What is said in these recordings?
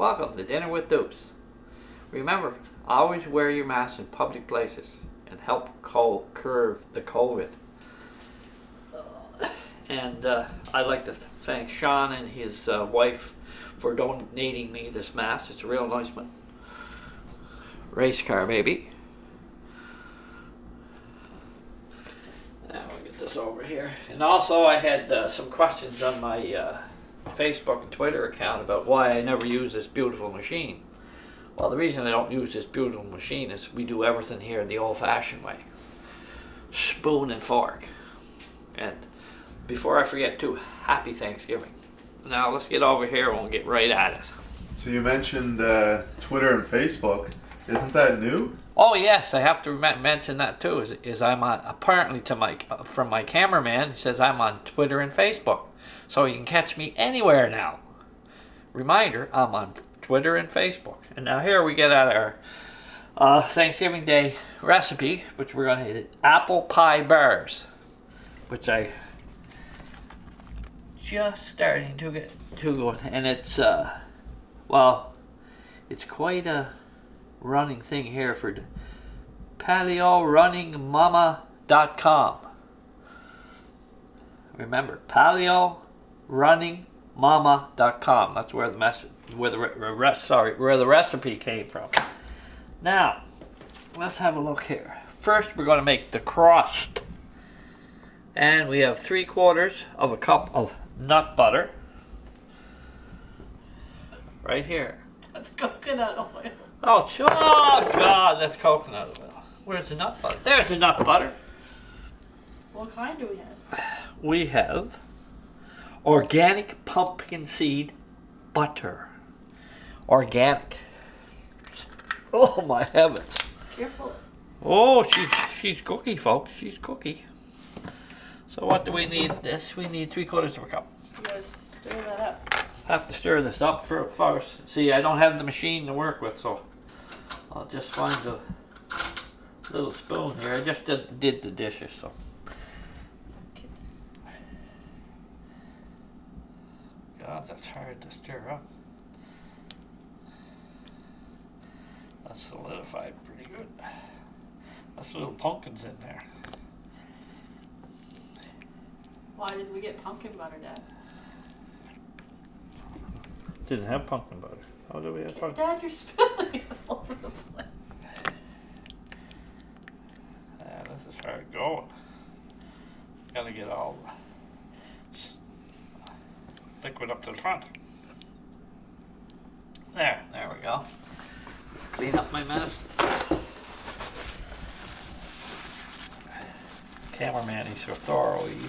Welcome to Dinner with Douce. Remember, always wear your mask in public places and help curb the COVID. And I'd like to thank Sean and his wife for donating me this mask. It's a real nice one. Race car, baby. Now we'll get this over here. And also I had some questions on my Facebook and Twitter account about why I never use this beautiful machine. Well, the reason I don't use this beautiful machine is we do everything here the old-fashioned way. Spoon and fork. And before I forget too, happy Thanksgiving. Now let's get over here and we'll get right at it. So you mentioned Twitter and Facebook. Isn't that new? Oh yes, I have to mention that too. Is I'm on, apparently from my cameraman, he says I'm on Twitter and Facebook. So you can catch me anywhere now. Reminder, I'm on Twitter and Facebook. And now here we get at our Thanksgiving Day recipe, which we're going to hit apple pie bars, which I just starting to get to go. And it's well, it's quite a running thing here for paleorunningmama.com. Remember, paleorunningmama.com. That's where the recipe came from. Now, let's have a look here. First, we're going to make the crust, and we have 3/4 of a cup of nut butter. Right here. That's coconut oil. Oh God, that's coconut oil. Where's the nut butter? There's the nut butter. What kind do we have? We have organic pumpkin seed butter. Organic. Oh my heavens. Careful. Oh, she's cookie, folks. She's cookie. So what do we need? We need 3/4 of a cup. You gotta stir that up. Have to stir this up first. See, I don't have the machine to work with, so I'll just find a little spoon here. I just did the dishes, so. God, that's hard to stir up. That's solidified pretty good. That's little pumpkins in there. Why did we get pumpkin butter, Dad? Didn't have pumpkin butter. How do we have pumpkin? Dad, you're spilling it all over the place. Yeah, this is hard going. Gotta get all the liquid up to the front. There we go. Clean up my mess. Cameraman, he's so thorough, he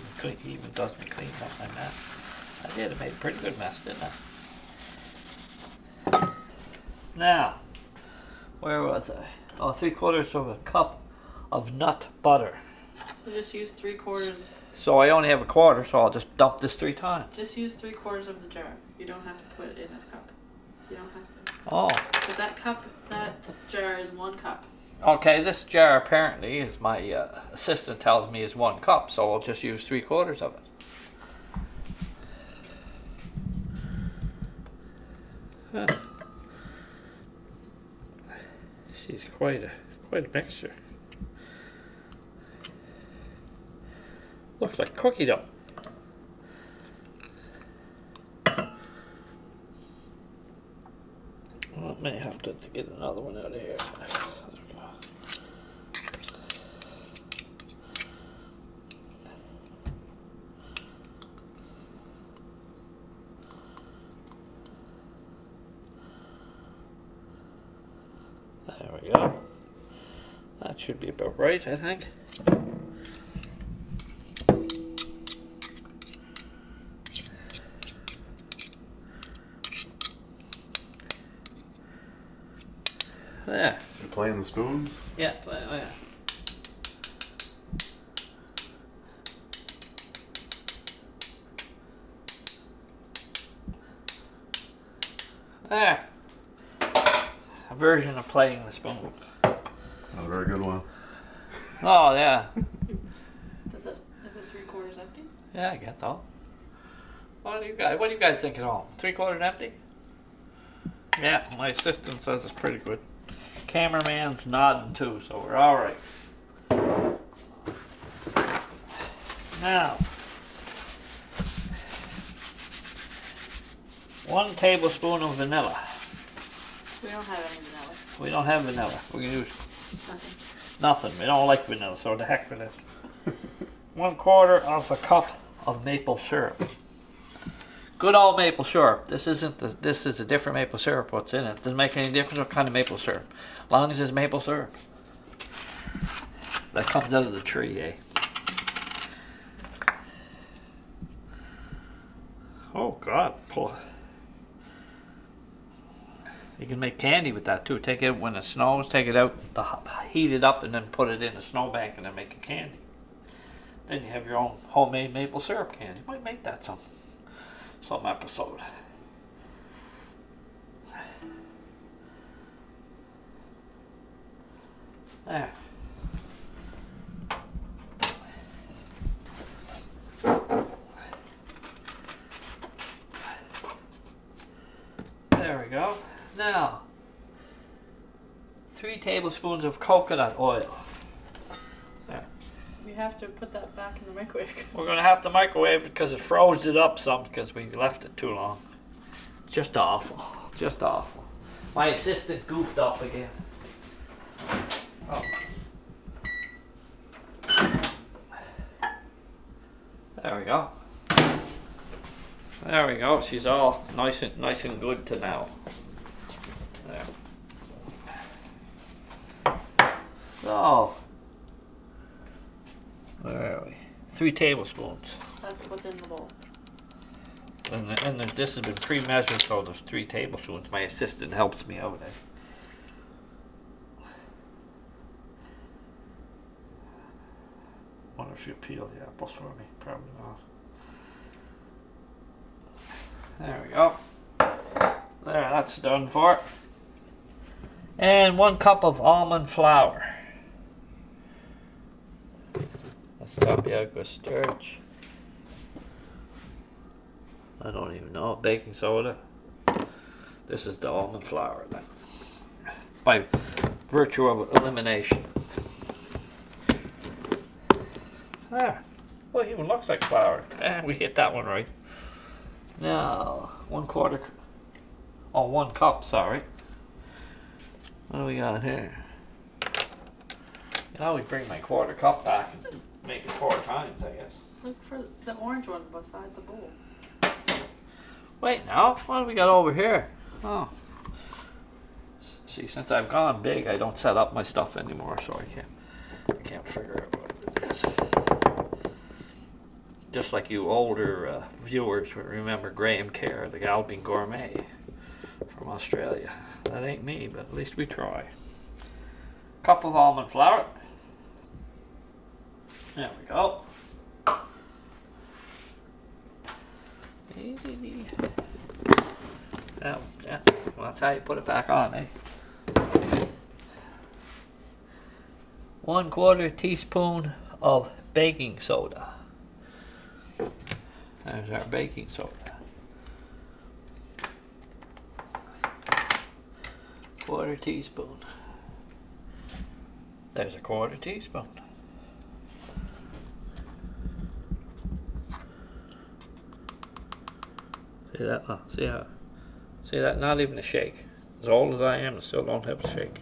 even does me clean up my mess. I did, it made a pretty good mess, didn't I? Now, where was I? Oh, 3/4 of a cup of nut butter. So just use 3/4. So I only have a quarter, so I'll just dump this 3 times. Just use 3/4 of the jar. You don't have to put it in a cup. You don't have to. Oh. Because that jar is 1 cup. Okay, this jar apparently, as my assistant tells me, is 1 cup, so I'll just use 3/4 of it. Huh. She's quite a mixture. Looks like cookie dough. Well, I may have to get another one out of here. There we go. That should be about right, I think. There. You're playing the spoons? Yeah, oh yeah. There. A version of playing the spoon. Not a very good one. Oh yeah. Is it 3/4 empty? Yeah, I guess so. What do you guys think at home? 3/4 empty? Yeah, my assistant says it's pretty good. Cameraman's nodding too, so we're all right. Now, 1 tablespoon of vanilla. We don't have any vanilla. We don't have vanilla. We can use Nothing. nothing. We don't like vanilla, so the heck with it. 1/4 of a cup of maple syrup. Good old maple syrup. This isn't the. This is a different maple syrup. What's in it doesn't make any difference what kind of maple syrup, as long as it's maple syrup. That comes out of the tree, eh? Oh God! You can make candy with that too. Take it when it snows. Take it out, heat it up, and then put it in a snowbank, and then make a candy. Then you have your own homemade maple syrup candy. You might make that some episode. There. There we go. Now, 3 tablespoons of coconut oil. There. We have to put that back in the microwave. We're going to have to microwave it because it froze it up some because we left it too long. Just awful. Just awful. My assistant goofed up again. Oh. There we go. There we go. She's all nice and good to now. There. So, where are we? 3 tablespoons. That's what's in the bowl. And this has been pre-measured, so there's 3 tablespoons. My assistant helps me out. Wonder if she'll peel the apples for me. Probably not. There we go. There, that's done for it. And 1 cup of almond flour. That's tapioca starch. I don't even know. Baking soda. This is the almond flour then. By virtue of elimination. There. Well, it even looks like flour. We hit that one right. Now, 1/4. Oh, 1 cup, sorry. What do we got here? You can always bring my 1/4 cup back and make it 4 times, I guess. Look for the orange one beside the bowl. Wait now, what do we got over here? Oh. See, since I've gone big, I don't set up my stuff anymore, so I can't figure out what it is. Just like you older viewers would remember Graham Kerr, the Alpine Gourmet from Australia. That ain't me, but at least we try. Cup of almond flour. There we go. Yeah. Well, that's how you put it back on, eh? 1/4 teaspoon of baking soda. There's our baking soda. 1/4 teaspoon. There's a 1/4 teaspoon. See that? Oh, see that? Not even a shake. As old as I am, I still don't have a shake.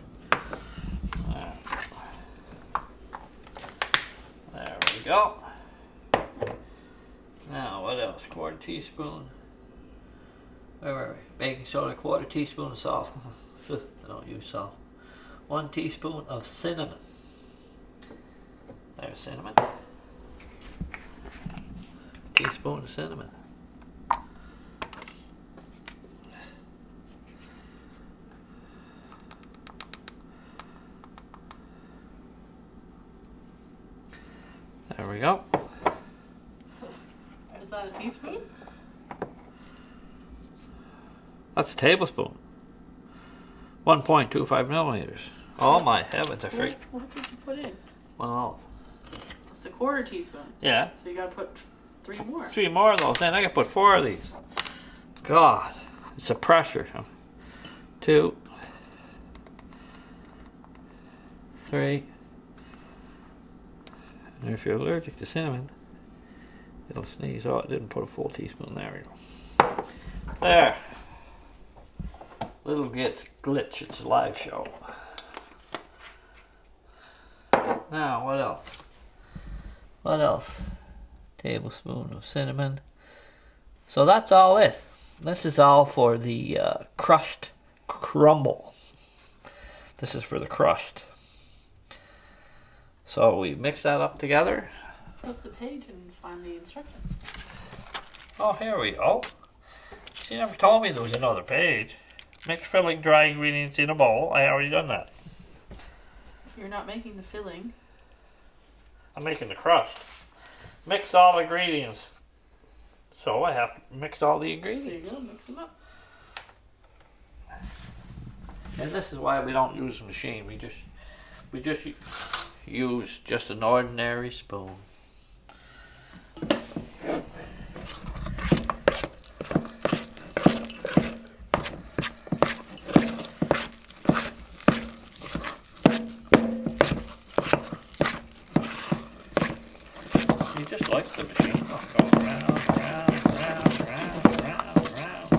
There we go. Now, what else? 1/4 teaspoon. Where were we? Baking soda, 1/4 teaspoon of salt. I don't use salt. 1 teaspoon of cinnamon. There's cinnamon. Teaspoon of cinnamon. There we go. Is that a teaspoon? That's a tablespoon. 1.25 millimeters. Oh my heavens, I forget. What did you put in? 1/2. It's a 1/4 teaspoon. Yeah. So you gotta put 3 more. 3 more of those. Then I can put 4 of these. God, it's a pressure. 2, 3. And if you're allergic to cinnamon, it'll sneeze. Oh, I didn't put a full teaspoon. There we go. There. Little glitch. It's a live show. Now, what else? What else? Tablespoon of cinnamon. So that's all it. This is all for the crust crumble. This is for the crust. So we mix that up together. Flip the page and find the instructions. Oh, here we go. She never told me there was another page. Mix filling dry ingredients in a bowl. I already done that. You're not making the filling. I'm making the crust. Mix all ingredients. So I have to mix all the There ingredients. you go, mix them up. And this is why we don't use a machine. We just use just an ordinary spoon. You just like the machine. Go round, round, round, round, round,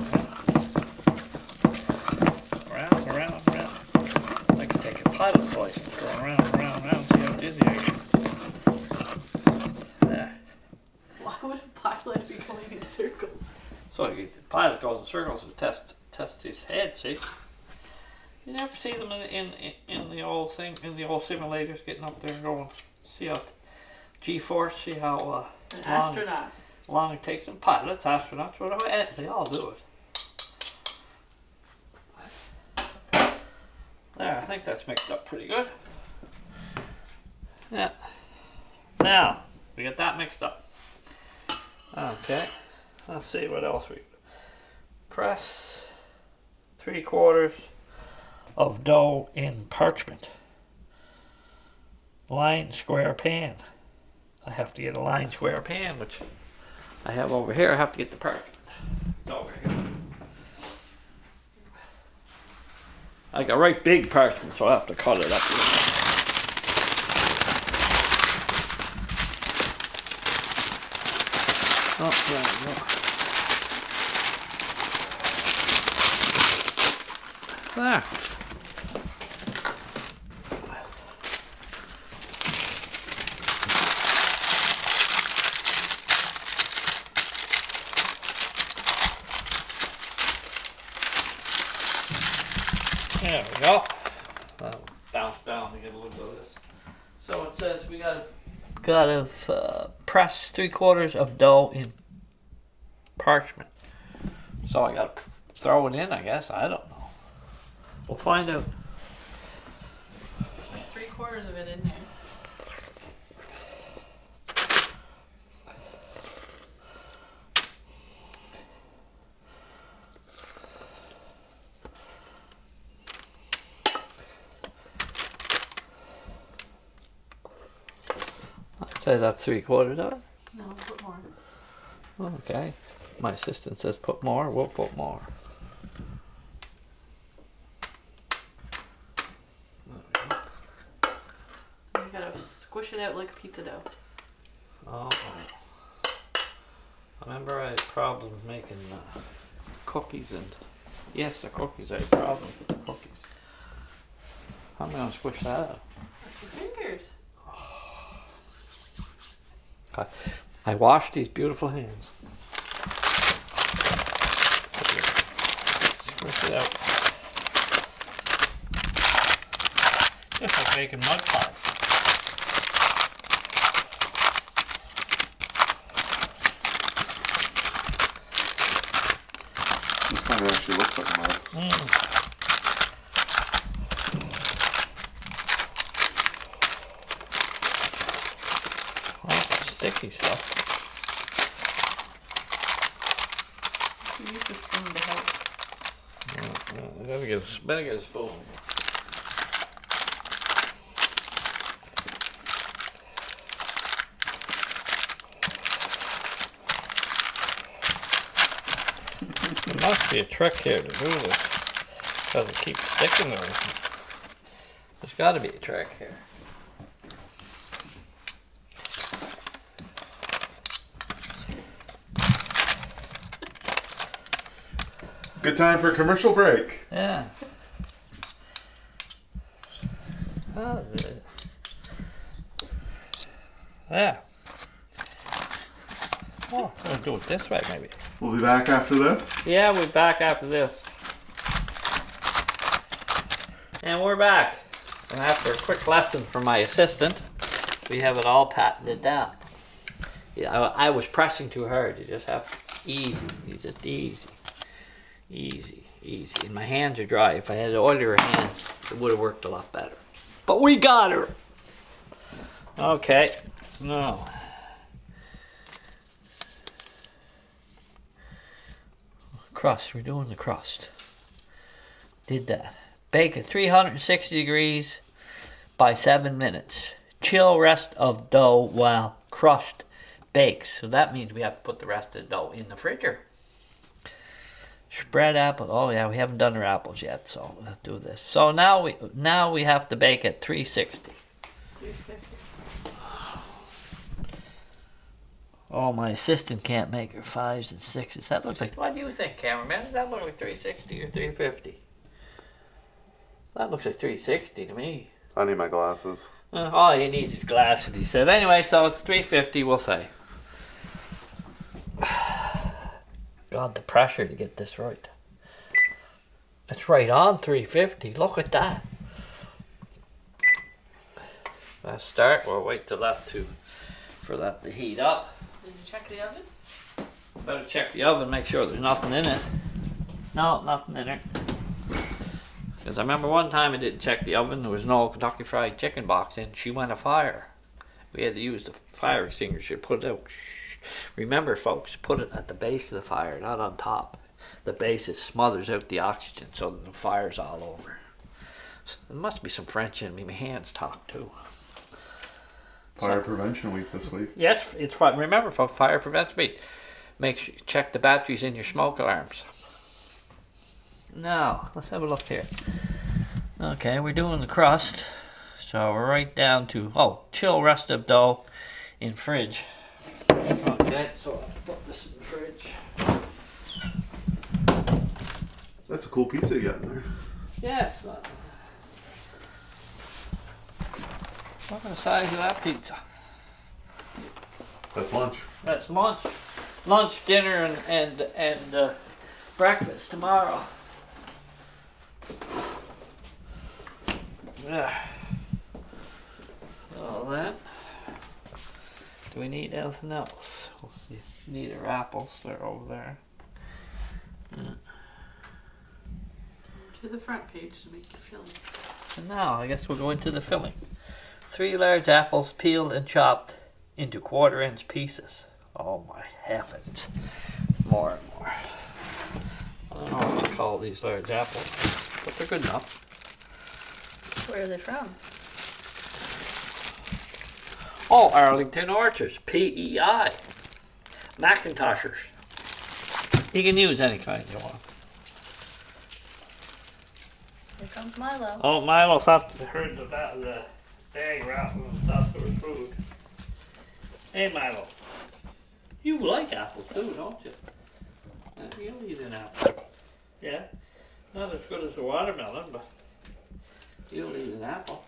round, round, round. I can take a pilot's license, go round, round, round, see how dizzy I get. There. Why would a pilot be going in circles? So the pilot goes in circles to test his head. See, you never see them in the old thing, in the old simulators, getting up there and going, see how G-force, see how An astronaut. long it takes them. Pilots, astronauts, whatever, they all do it. There, I think that's mixed up pretty good. Yeah. Now, we got that mixed up. Okay. Let's see what else we press 3/4 of dough in parchment. Line square pan. I have to get a line square pan, which I have over here. I have to get the parchment. It's over here. I got right big parchment, so I have to cut it up a little. Oh, there we go. There. There we go. That'll bounce down to get a little bit of this. So it says we gotta press 3/4 of dough in parchment. So I gotta throw it in, I guess. I don't know. We'll find out. Put 3/4 of it in there. I'd say that's 3/4 of it. No, put more. Okay. My assistant says put more, we'll put more. You gotta squish it out like pizza dough. Oh. I remember I had problems making cookies, and yes, the cookies, I had problems with the cookies. How am I going to squish that out? With your fingers. I washed these beautiful hands. Squish it out. Just like making mud pies. This kind of actually looks like mud. Well, sticky stuff. You use the spoon to help. I better get a spoon. There must be a trick here to do this. Doesn't keep sticking or anything. There's got to be a trick here. Good time for a commercial break. Yeah. Yeah. Oh, I'm gonna do it this way maybe. We'll be back after this. Yeah, we're back after this. And we're back. And after a quick lesson from my assistant, we have it all patented down. Yeah, I was pressing too hard. You just have easy. You just easy. Easy, easy. And my hands are dry. If I had oilier hands, it would have worked a lot better. But we got her. Okay. No. Crust. We're doing the crust. Did that. Bake at 360 degrees by 7 minutes. Chill rest of dough while crust bakes. So that means we have to put the rest of the dough in the fridger. Spread apple. Oh yeah, we haven't done our apples yet, so we'll have to do this. So now we have to bake at 360. 350. Oh, my assistant can't make her 5s and 6s. That looks like. What do you think, cameraman? Does that look like 360 or 350? That looks like 360 to me. I need my glasses. All he needs is glasses, he said. Anyway, so it's 350, we'll say. God, the pressure to get this right. It's right on 350. Look at that. Let's start. We'll wait till that for that to heat up. Did you check the oven? Better check the oven, make sure there's nothing in it. No, nothing in it. Because I remember one time I didn't check the oven. There was an old Kentucky Fried Chicken box in. She went afire. We had to use the fire extinguisher, put it out. Shh. Remember, folks, put it at the base of the fire, not on top. The base, it smothers out the oxygen so that the fire's all over. So there must be some French in me. My hands talk too. Fire Prevention Week this week. Yes, it's fun. Remember, folks, fire prevents me. Make sure you check the batteries in your smoke alarms. Now, let's have a look here. Okay, we're doing the crust. So we're right down to, chill rest of dough in fridge. Okay, so I'll put this in the fridge. That's a cool pizza you got in there. Yes. Look at the size of that pizza. That's lunch. That's lunch, dinner, and breakfast tomorrow. Yeah. All that. Do we need anything else? We need our apples. They're over there. To the front page to make your filling. And now I guess we'll go into the filling. 3 large apples peeled and chopped into 1/4-inch pieces. Oh my heavens. More and more. I don't know what you call these large apples, but they're good enough. Where are they from? Oh, Arlington Orchards, PEI. Macintoshers. You can use any kind you want. Here comes Milo. Oh, Milo thought heard the bag rattle and thought there was food. Hey, Milo. You like apples too, don't you? You'll eat an apple. Yeah? Not as good as the watermelon, but you'll eat an apple.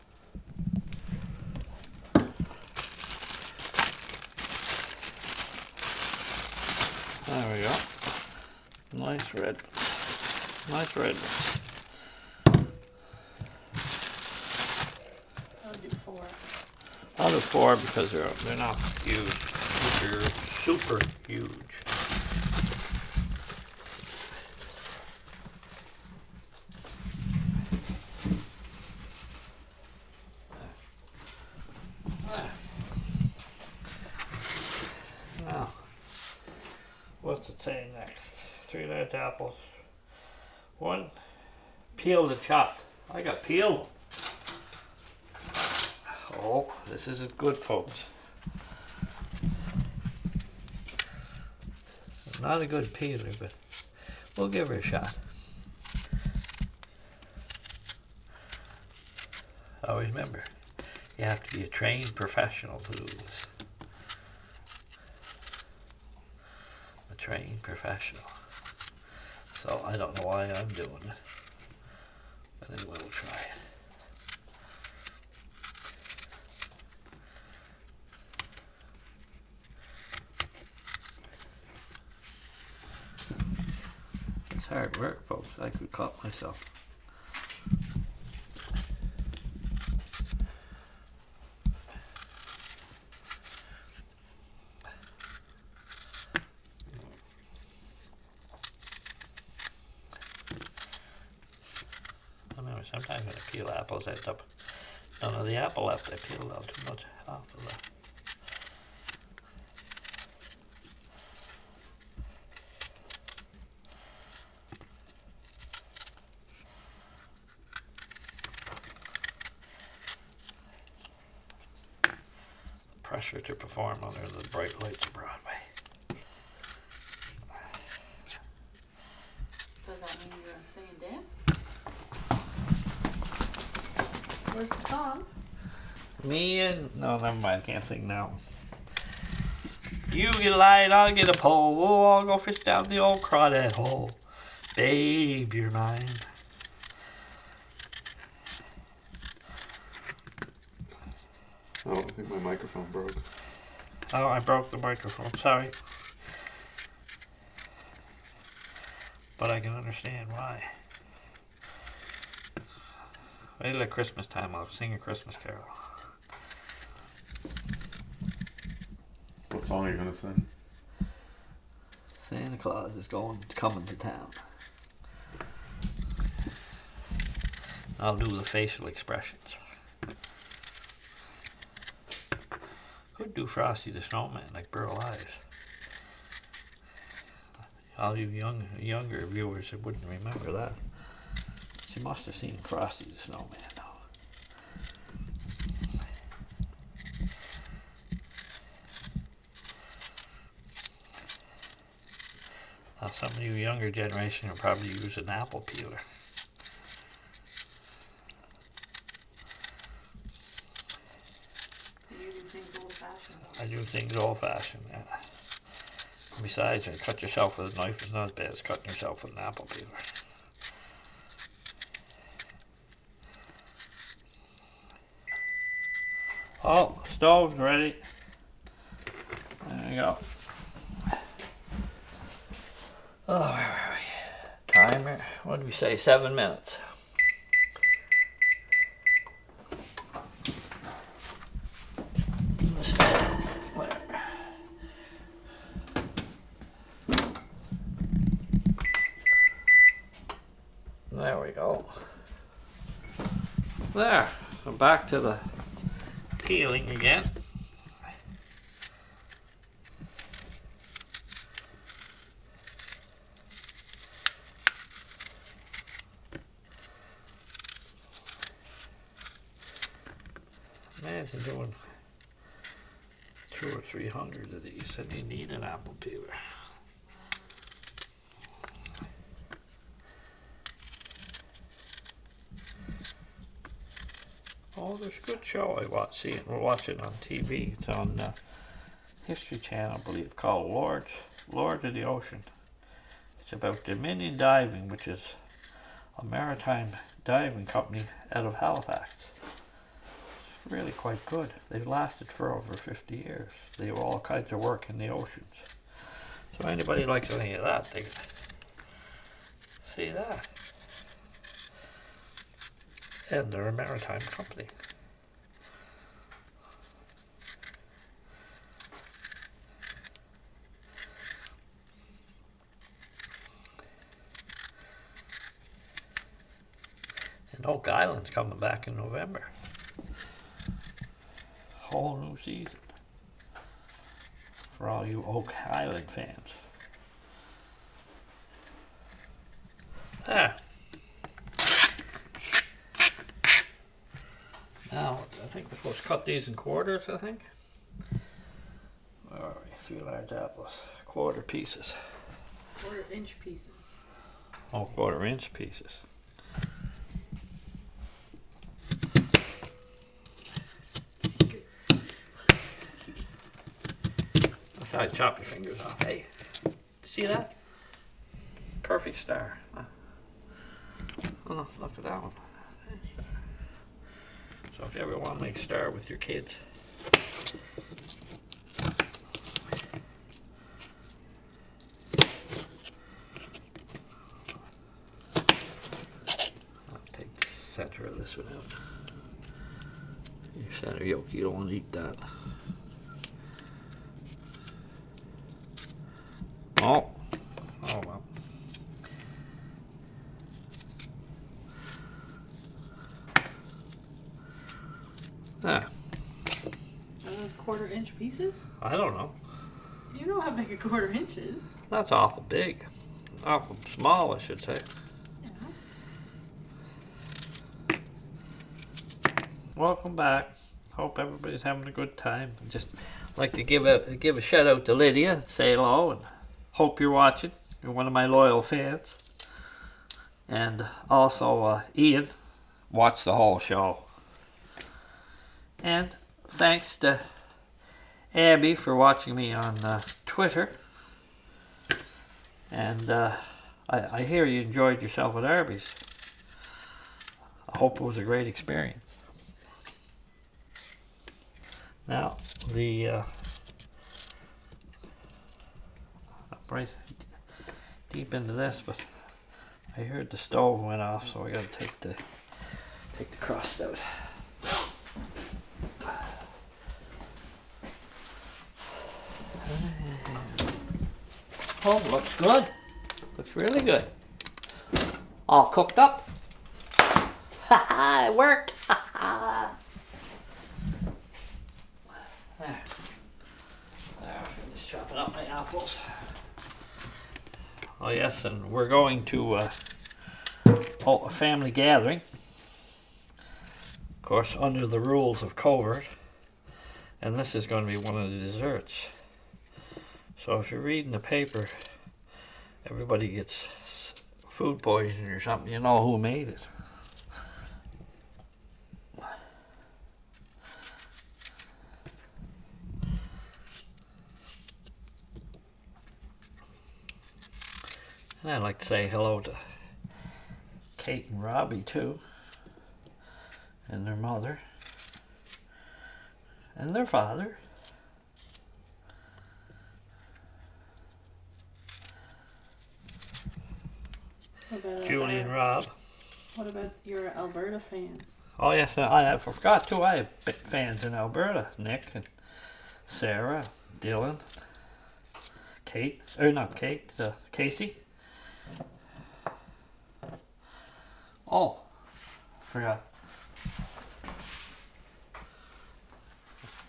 There we go. Nice red ones. Nice red ones. I'll do 4. I'll do 4 because they're not huge. They're super huge. Now, what's it saying next? 3 large apples. 1 peeled and chopped. I got peeled. Oh, this isn't good, folks. Not a good peeler, but we'll give her a shot. Always remember, you have to be a trained professional to do this. A trained professional. So I don't know why I'm doing it. But anyway, we'll try it. It's hard work, folks. I could cut myself. Sometimes when I peel apples, I end up none of the apple left. I peeled out too much off of that. Pressure to perform under the bright lights of Broadway. Does that mean you're gonna sing and dance? Where's the song? Me and... No, never mind. I can't sing now. You get a light, I'll get a pole. We'll all go fish down the old crawdad hole. Babe, you're mine. Oh, I think my microphone broke. Oh, I broke the microphone. Sorry. But I can understand why. Wait till Christmas time, I'll sing a Christmas carol. What song are you gonna sing? Santa Claus is coming to town. I'll do the facial expressions. Could do Frosty the Snowman like Burl Ives. All you younger viewers that wouldn't remember that. She must have seen Frosty the Snowman though. Now some of you younger generation will probably use an apple peeler. You do things old fashioned. I do things old fashioned, yeah. Besides, when you cut yourself with a knife, it's not as bad as cutting yourself with an apple peeler. Oh, stove's ready. There you go. Oh, where are we? Timer, what did we say, 7 minutes. There we go. There, so back to the peeling again. Imagine doing 200 or 300 of these, and you need an apple peeler. Oh, there's a good show I we're watching on TV. It's on History Channel, I believe, called Lords of the Ocean. It's about Dominion Diving, which is a maritime diving company out of Halifax. It's really quite good. They've lasted for over 50 years. They do all kinds of work in the oceans. So anybody likes any of that, they can see that. And they're a maritime company. And Oak Island's coming back in November. Whole new season. For all you Oak Island fans. There. Now, I think we're supposed to cut these in quarters, I think. Where are we? 3 large apples. Quarter pieces. 1/4 inch pieces. Oh, 1/4 inch pieces. try to chop your fingers off, hey? See that? Perfect star. Oh, look at that one. So if you ever want to make star with your kids, I'll take the center of this one out. Your center yolk, you don't want to eat that. Oh well. Ah, Are those 1/4 inch pieces? I don't know. You know how big a 1/4 inch is. That's awful big. Awful small, I should say. Yeah. Welcome back. Hope everybody's having a good time. I'd just like to give a shout out to Lydia, say hello, and hope you're watching. You're one of my loyal fans. And also Ian, watch the whole show. And thanks to Abby for watching me on Twitter. And I hear you enjoyed yourself at Arby's. I hope it was a great experience. Now, I'm right deep into this, but I heard the stove went off, so I gotta take the crust out. Oh, looks good. Looks really good. All cooked up. Ha ha, it worked. Ha ha. There. There, I finished chopping up my apples. Oh yes, and we're going to a family gathering. Of course, under the rules of covert. And this is going to be one of the desserts. So if you're reading the paper, everybody gets food poisoning or something, you know who made it. And I'd like to say hello to Kate and Robbie too, and their mother, and their father. Julie and Rob. What about your Alberta fans? Oh yes, I forgot too. I have big fans in Alberta. Nick and Sarah, Dylan, Kate, or not Kate, Casey. Oh, forgot.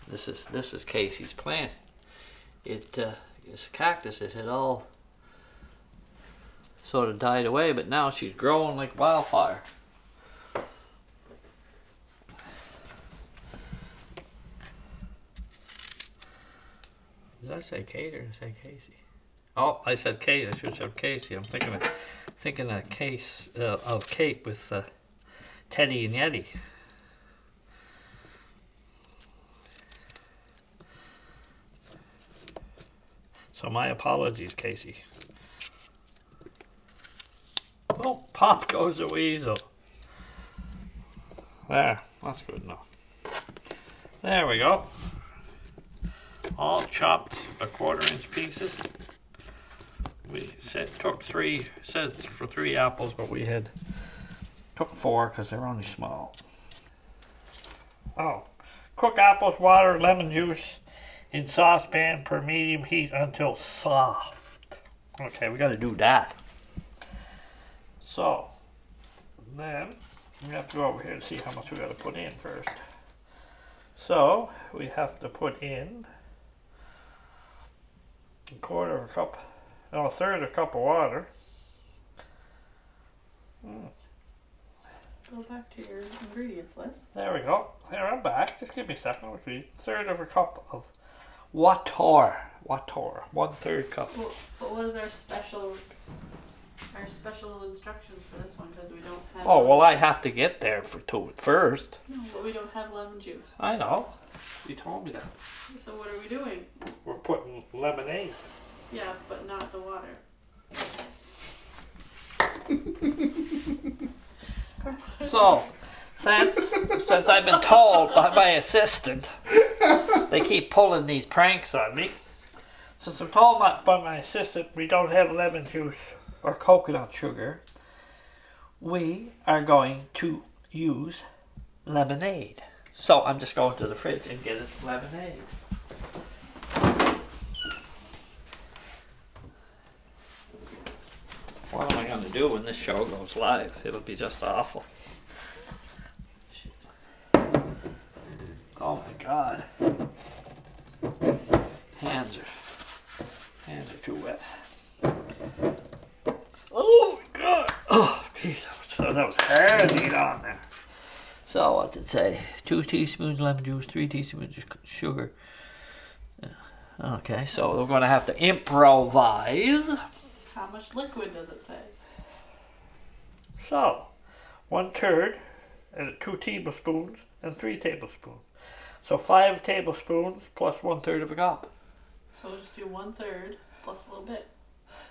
This is Casey's plant. It's a cactus. It had all sort of died away, but now she's growing like wildfire. Did I say Kate or did I say Casey? Oh, I said Kate. I should have said Casey. I'm thinking a case of Kate with Teddy and Yeti. So my apologies, Casey. Oh, pop goes the weasel. There, that's good enough. There we go. All chopped by 1/4 inch pieces. We took 3, says for 3 apples, but we took 4 because they're only small. Oh, cook apples, water, lemon juice in saucepan per medium heat until soft. Okay, we got to do that. So, then we have to go over here to see how much we got to put in first. So, we have to put in a 1/4 cup, no, 1/3 cup of water. Go back to your ingredients list. There we go. Here, I'm back. Just give me a second. I'll read. 1/3 cup of water. 1/3 cup. But what is our special Our special instructions for this one because we don't have. Oh, well, lemon I have to get there to it first. juice. No, but we don't have lemon juice. I know. You told me that. So what are we doing? We're putting lemonade. Yeah, but not the water. So, since I've been told by my assistant, they keep pulling these pranks on me. Since I'm told by my assistant we don't have lemon juice or coconut sugar, we are going to use lemonade. So I'm just going to the fridge and get us lemonade. What am I going to do when this show goes live? It'll be just awful. Oh my God. Hands are too wet. Oh my God. Oh, jeez, that was hard to get on there. So what's it say? 2 teaspoons lemon juice, 3 teaspoons of sugar. Okay, so we're going to have to improvise. How much liquid does it say? So, 1/3 and 2 tablespoons and 3 tablespoons. So 5 tablespoons plus 1/3 of a cup. So we'll just do 1/3 plus a little bit.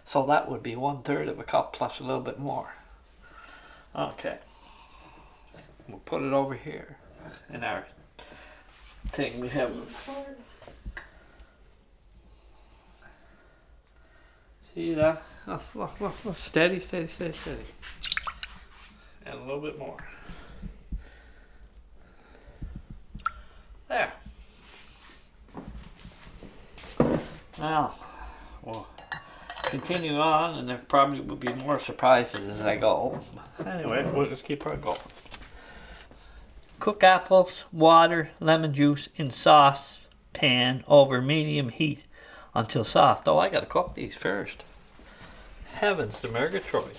So that would be 1/3 of a cup plus a little bit more. Okay. We'll put it over here in our thing. We have. See that? Oh, look. Steady. And a little bit more. There. Now, we'll continue on, and there probably will be more surprises as I go. Anyway, we'll just keep on going. Cook apples, water, lemon juice in sauce pan over medium heat until soft. Oh, I gotta cook these first. Heavens to Murgatroyd.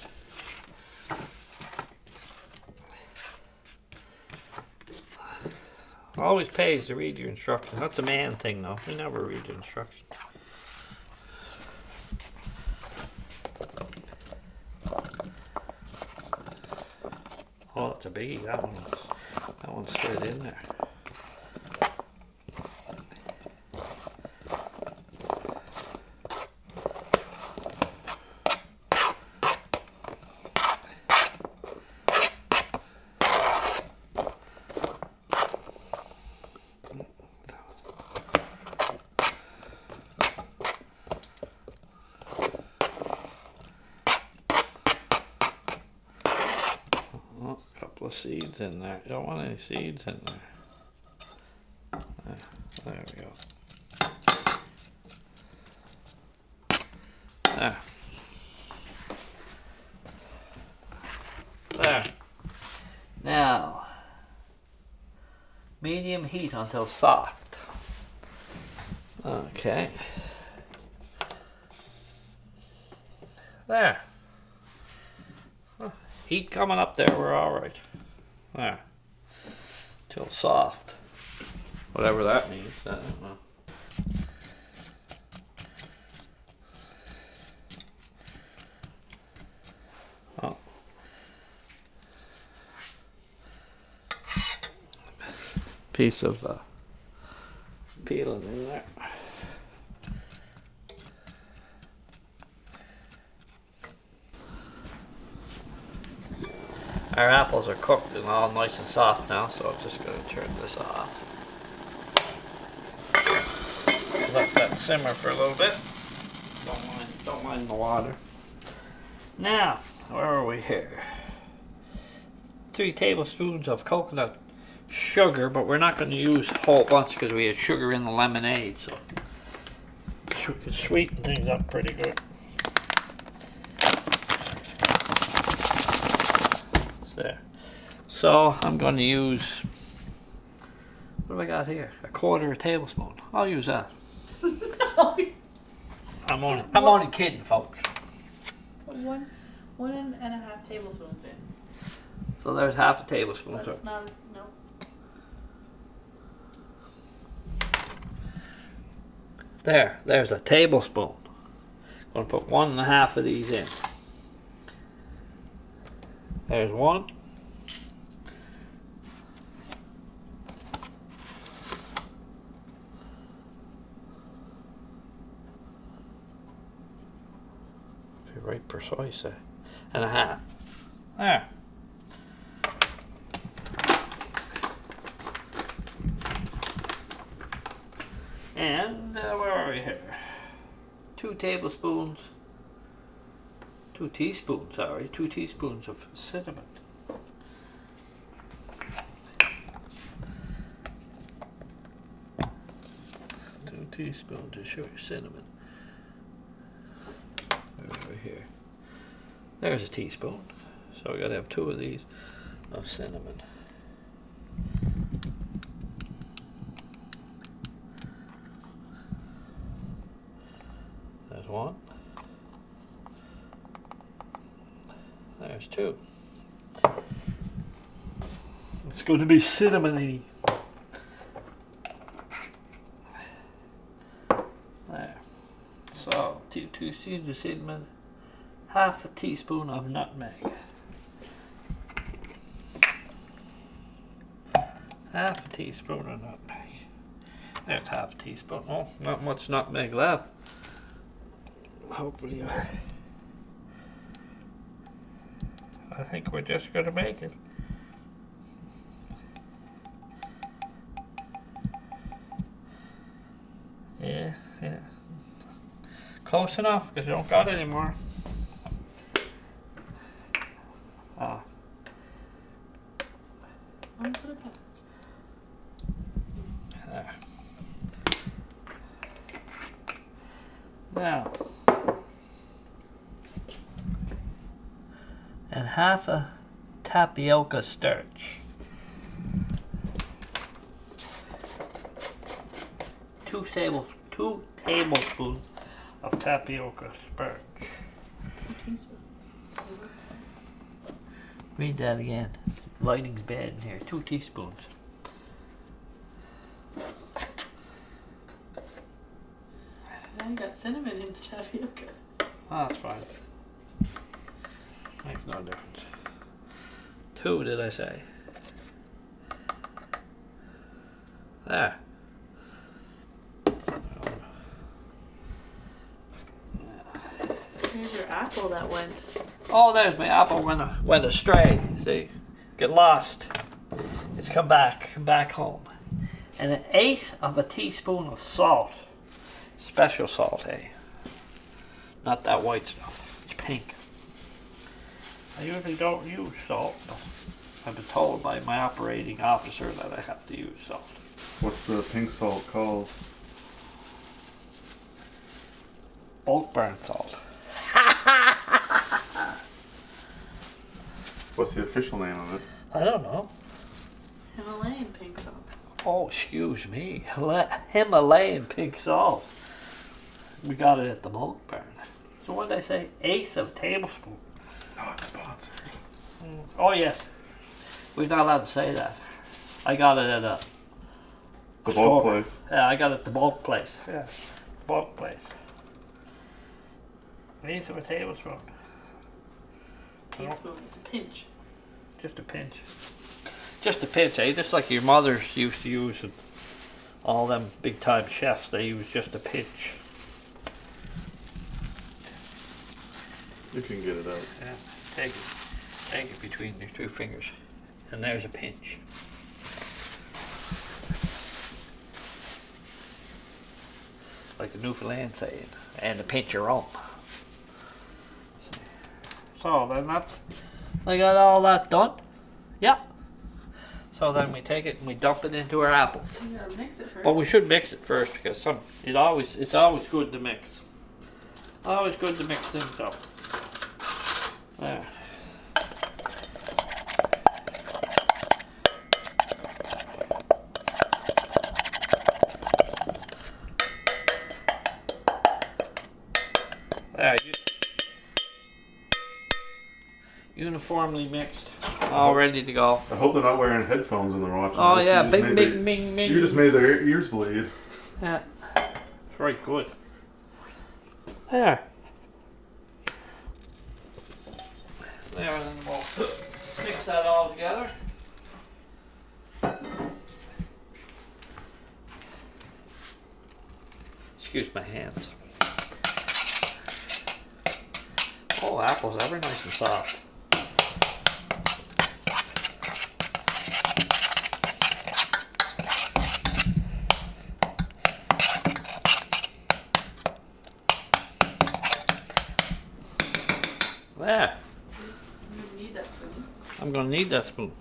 Always pays to read your instructions. That's a man thing, though. We never read your instructions. Oh, that's a biggie. That one's straight in there. Seeds in there. You don't want any seeds in there. There we go. There. Now, medium heat until soft. Okay. There. Heat coming up there, we're alright. There. Till soft. Whatever that means, I don't know. Oh. Piece of peeling in there. Our apples are cooked and all nice and soft now, so I'm just going to turn this off. Let that simmer for a little bit. Don't mind the water. Now, where are we here? 3 tablespoons of coconut sugar, but we're not going to use a whole bunch because we had sugar in the lemonade, so we can sweeten things up pretty good. There. So I'm going to use, what do I got here? 1/4 tablespoon. I'll use that. I'm only kidding, folks. Put 1.5 tablespoons in. So there's 1/2 tablespoon. But it's not, no. There's a tablespoon. I'm going to put 1.5 of these in. There's one. Be right precise, and a half. There. And where are we here? 2 teaspoons of cinnamon. 2 teaspoons of sugar, cinnamon. Over here. There's a teaspoon. So we gotta have 2 of these of cinnamon. There's 1. There's 2. It's going to be cinnamony. There. So, 2 teaspoons of cinnamon, half a teaspoon of nutmeg. Half a teaspoon of nutmeg. There's half a teaspoon. Oh, not much nutmeg left. Hopefully, I think we're just gonna make it. Yeah. Close enough, because you don't got it anymore. Ah. There. Now. And half a tapioca starch. 2 tablespoons of tapioca starch. 2 teaspoons. Read that again. Lighting's bad in here. 2 teaspoons. Now you got cinnamon in the tapioca. Oh, that's fine. Makes no difference. 2, did I say? There. Here's your apple that went. Oh, there's my apple went astray. See, get lost. It's come back home. And 1/8 of a teaspoon of salt. Special salt, eh? Not that white stuff. It's pink. I usually don't use salt, but I've been told by my operating officer that I have to use salt. What's the pink salt called? Bulk burn salt. What's the official name of it? I don't know. Himalayan pink salt. Oh, excuse me. Himalayan pink salt. We got it at the bulk burn. So what did I say? 1/8 of a tablespoon. Not sponsored. Oh yes. We're not allowed to say that. I got it at The bulk place. Yeah, I got it at the bulk place. Yeah. Bulk place. 1/8 of a tablespoon. Teaspoon is a pinch. Just a pinch. Just a pinch, eh? Just like your mothers used to use and all them big time chefs, they use just a pinch. You can get it out. Yeah. Take it between your 2 fingers. And there's a pinch. Like the Newfoundland saying, and a pinch your own. So then I got all that done. Yep. So then we take it and we dump it into our apples. You gotta mix it first. But we should mix it first because it's always good to mix. Always good to mix things up. There. There, uniformly mixed, all ready to go. I hope they're not wearing headphones when they're watching Oh this. yeah, You just bing, made bing, bing, bing. You just made their ears bleed. Yeah, it's very good. There. There, and then we'll Mix that all together. Excuse my hands. Oh, apples, ever nice and soft. There. You need that spoon. I'm going to need that spoon.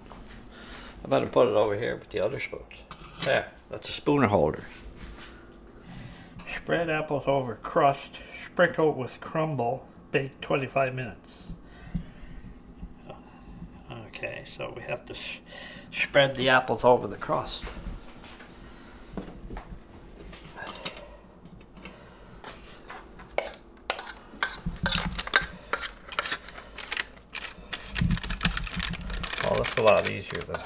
I better put it over here with the other spoons. There, that's a spooner holder. Spread apples over crust, sprinkle with crumble, bake 25 minutes. Okay, so we have to spread the apples over the crust. Oh, that's a lot easier than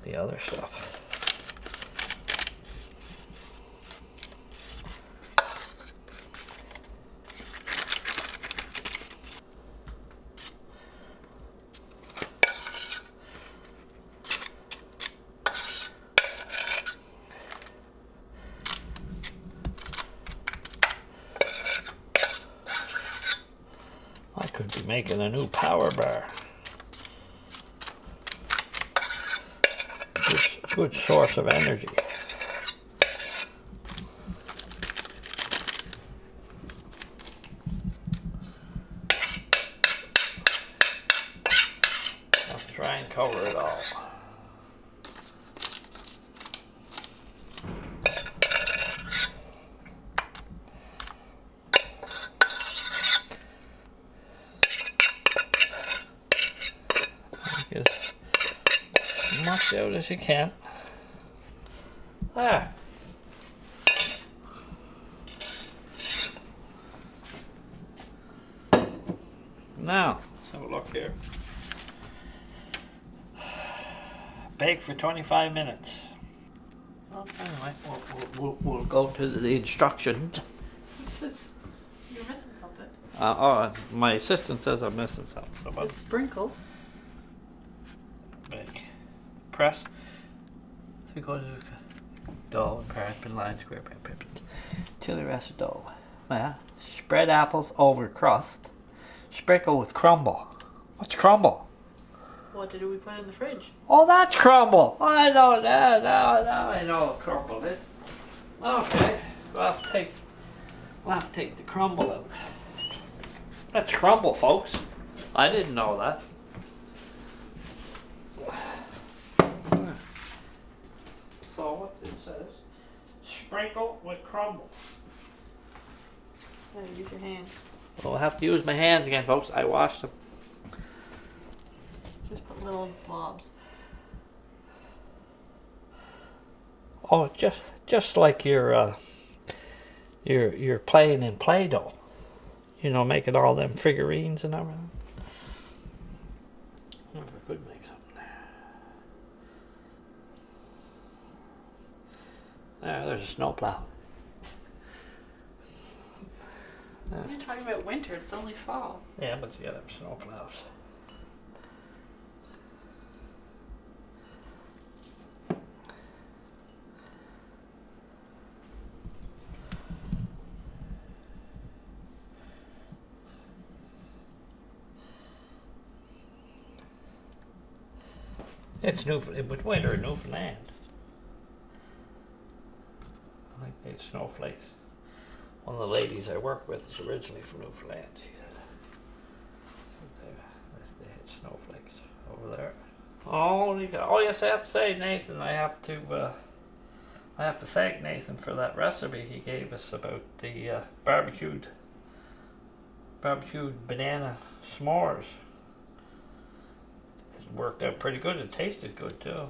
the other stuff. I could be making a new power bar. Good source of energy. I'll try and cover it all. Get as much out as you can. There. Now, let's have a look here. Bake for 25 minutes. Well, anyway, we'll go to the instructions. You're missing something. Oh, my assistant says I'm missing something. So It says sprinkle. bake. Press. 3/4 dough and parchment line square parchment till the rest of dough. Yeah. Spread apples over crust. Sprinkle with crumble. What's crumble? What did we put in the fridge? Oh, that's crumble. I know that. Now I know what crumble is. Okay. We'll have to take the crumble out. That's crumble, folks. I didn't know that. So what it says, sprinkle with crumble. Yeah, use your hands. Well, I'll have to use my hands again, folks. I washed them. Just put little blobs. Oh, just like you're playing in Play-Doh. You know, making all them figurines and everything. I never could make something there. There's a snowplow. You're talking about winter, it's only fall. Yeah, but you got them snowplows. It's with winter in Newfoundland. I think they had snowflakes. One of the ladies I work with is originally from Newfoundland. They had snowflakes over there. Oh yes, I have to say, Nathan, I have to thank Nathan for that recipe he gave us about the barbecued banana s'mores. It worked out pretty good. It tasted good too.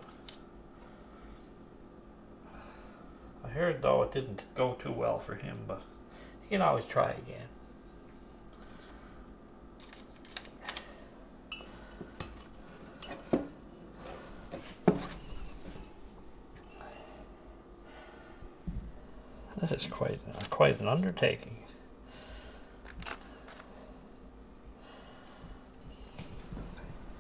I heard though it didn't go too well for him, but you can always try again. This is quite an undertaking.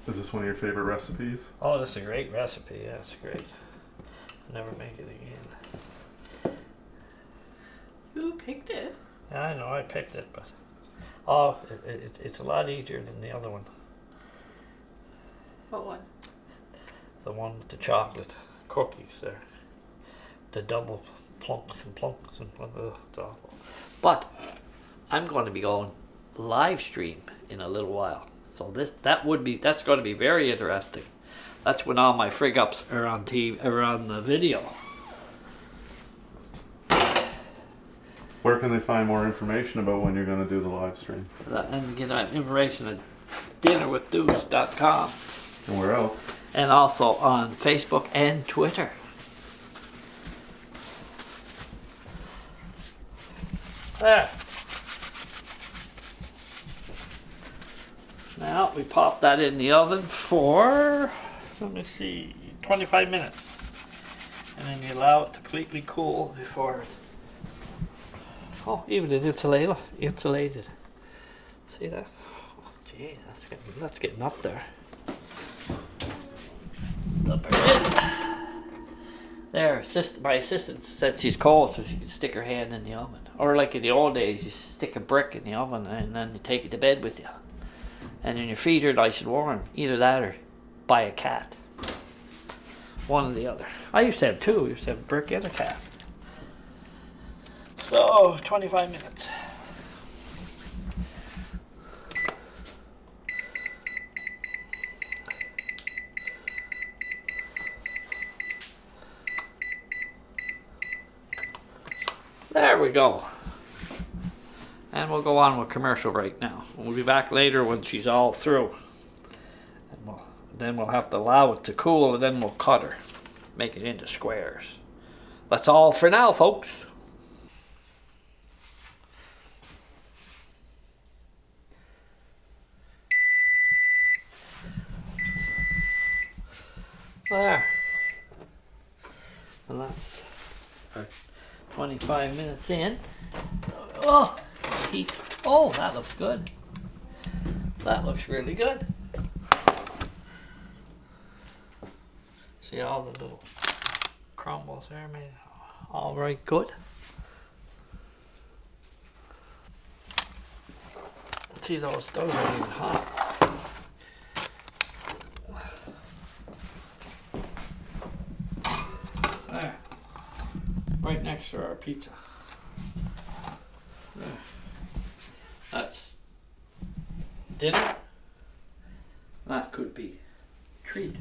Is this one of your favorite recipes? Oh, that's a great recipe. Yeah, it's great. Never make it again. Who picked it? Yeah, I know I picked it, but oh, it's a lot easier than the other one. What one? The one with the chocolate cookies there. The double plunks and it's awful. But I'm going to be going live stream in a little while. So that's going to be very interesting. That's when all my frig ups are on TV, are on the video. Where can they find more information about when you're going to do the live stream? And get that information at dinnerwithdouce.com. And where else? And also on Facebook and Twitter. There. Now we pop that in the oven for, let me see, 25 minutes. And then you allow it to completely cool before it. Oh, even the insulated. See that? Oh, geez, that's getting up there. The bread. There, my assistant said she's cold, so she can stick her hand in the oven. Or like in the old days, you stick a brick in the oven and then you take it to bed with you. And then your feet are nice and warm. Either that or buy a cat. One or the other. I used to have two. I used to have a brick and a cat. So, 25 minutes. There we go. And we'll go on with commercial break now. We'll be back later when she's all through. And then we'll have to allow it to cool and then we'll cut her. Make it into squares. That's all for now, folks. There. And that's 25 minutes in. Oh, oh, that looks good. That looks really good. See all the little crumbles there, made all right good. See those are even hot. There. Right next to our pizza. There. That's dinner. That could be a treat.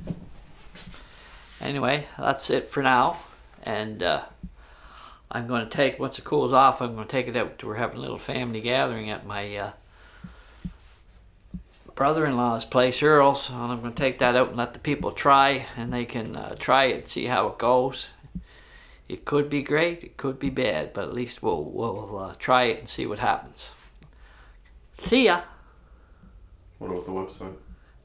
Anyway, that's it for now. And I'm going to take, once it cools off, I'm going to take it out. We're having a little family gathering at my brother-in-law's place, Earl's. And I'm going to take that out and let the people try. And they can try it, see how it goes. It could be great, it could be bad, but at least we'll try it and see what happens. See ya! What about the website?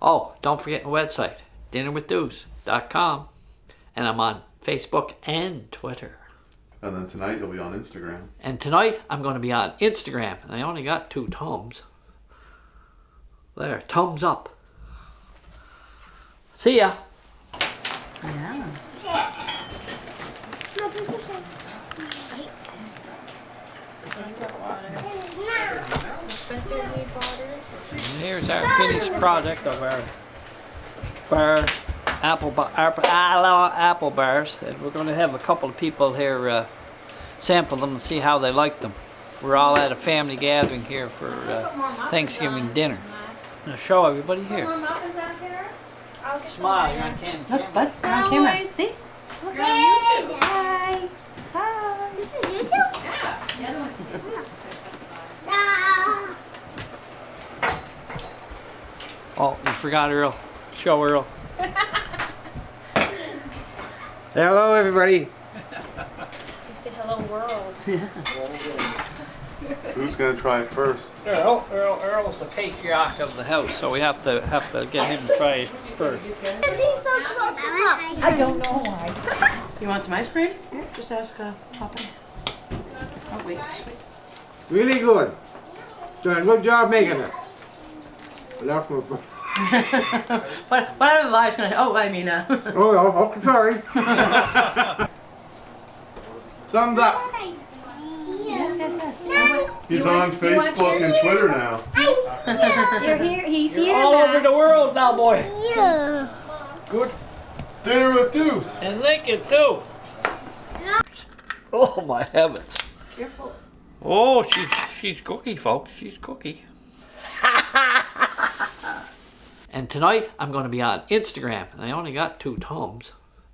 Oh, don't forget the website, dinnerwithdouce.com. And I'm on Facebook and Twitter. And then tonight you'll be on Instagram. And tonight I'm going to be on Instagram. And I only got 2 thumbs. There, thumbs up. See ya! Yeah. Spencer need water. And here's our finished product of our apple bars, and we're going to have a couple of people here sample them and see how they like them. We're all at a family gathering here for Thanksgiving dinner. I'm going to show everybody here. Smile, you're on camera. Look, Bud's on camera. See? You're on YouTube. Hi. Hi. This is YouTube? Yeah. The other one's YouTube. Oh, you forgot Earl. Show Earl. Hello, everybody. You say hello world. Who's going to try it first? Earl's the patriarch of the house, so we have to get him to try it first. I don't know why. You want some ice cream? Just ask Papa. Oh, wait. Just wait. Really good. Doing a good job making it. But that's my What are the lies gonna? Oh, I mean, Oh, sorry. Thumbs up. yes. He's on Facebook and Twitter now. You're here. He's here. All over the world now, boy. Yeah. Good dinner with Douce. And Lincoln too. Oh my heavens. Careful. Oh, she's cookie, folks. She's cookie. And tonight I'm going to be on Instagram. And I only got 2 thumbs.